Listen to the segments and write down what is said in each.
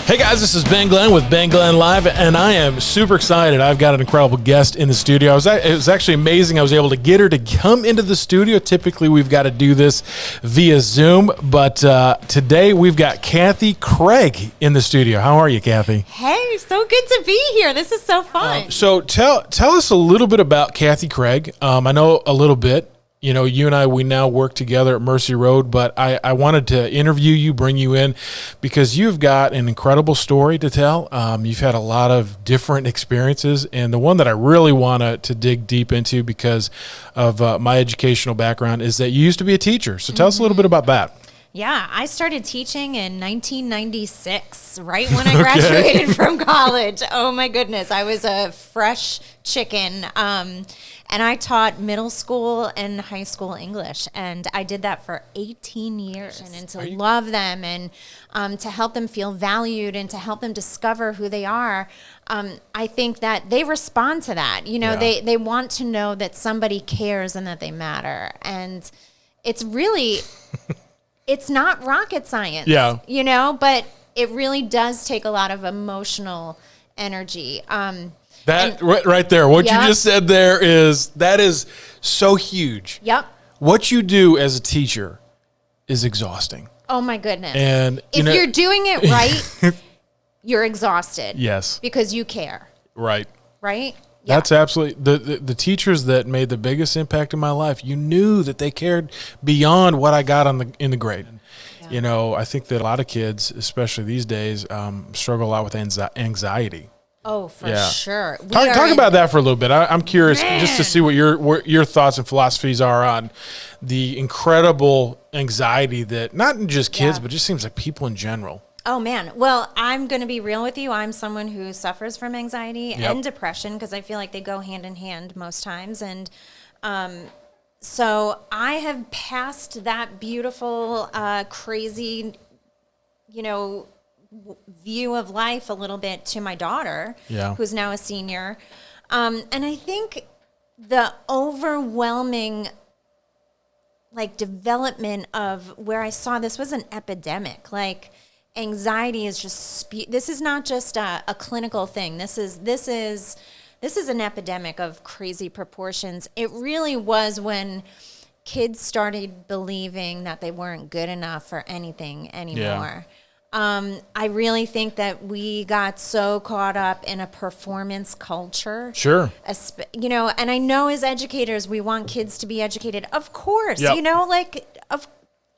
Hey guys, this is Ben Glenn with Ben Glenn Live, and I am super excited. I've got an incredible guest in the studio. It was actually amazing. I was able to get her to come into the studio. Typically, we've got to do this via Zoom, but today we've got Kathy Craig in the studio. How are you, Kathy? Hey, so good to be here. This is so fun. So tell us a little bit about Kathy Craig. I know a little bit. You know, you and I, we now work together at Mercy Road, but I wanted to interview you, bring you in, because you've got an incredible story to tell. You've had a lot of different experiences, and the one that I really want to dig deep into because of my educational background is that you used to be a teacher. So tell us a little bit about that. Yeah, I started teaching in 1996, right when I graduated from college. Oh my goodness, I was a fresh chicken. And I taught middle school and high school English, and I did that for 18 years. And to love them and to help them feel valued and to help them discover who they are, I think that they respond to that. You know, they want to know that somebody cares and that they matter. And it's really, it's not rocket science, you know, but it really does take a lot of emotional energy. Right there, what you just said that is so huge. Yep. What you do as a teacher is exhausting. Oh my goodness. And if you're doing it right, you're exhausted. Yes. Because you care. Right. Right? Yeah. That's absolutely the teachers that made the biggest impact in my life. You knew that they cared beyond what I got in the grade. Yeah. You know, I think that a lot of kids, especially these days, struggle a lot with anxiety. Oh, for sure. Talk about that for a little bit. I'm curious just to see what your thoughts and philosophies are on the incredible anxiety that not just kids, but just seems like people in general. Oh, man. Well, I'm going to be real with you. I'm someone who suffers from anxiety and depression because I feel like they go hand in hand most times. And so I have passed that beautiful, crazy, you know, view of life a little bit to my daughter, who's now a senior. And I think the overwhelming development of where I saw this was an epidemic. Like anxiety is just, this is not just a clinical thing. This is an epidemic of crazy proportions. It really was when kids started believing that they weren't good enough for anything anymore. I really think that we got so caught up in a performance culture. Sure. You know, and I know as educators, we want kids to be educated. Of course, you know,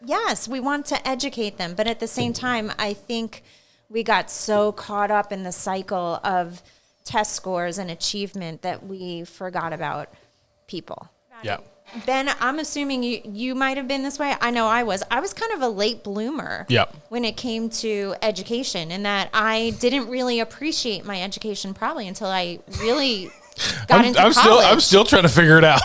yes, we want to educate them. But at the same time, I think we got so caught up in the cycle of test scores and achievement that we forgot about people. Yeah. Ben, I'm assuming you might have been this way. I know I was. I was kind of a late bloomer when it came to education, in that I didn't really appreciate my education probably until I really got into college. I'm still trying to figure it out.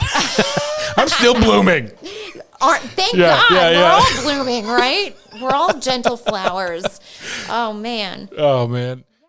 I'm still blooming. Thank God. We're all blooming, right? We're all gentle flowers. Oh, man. Oh, man.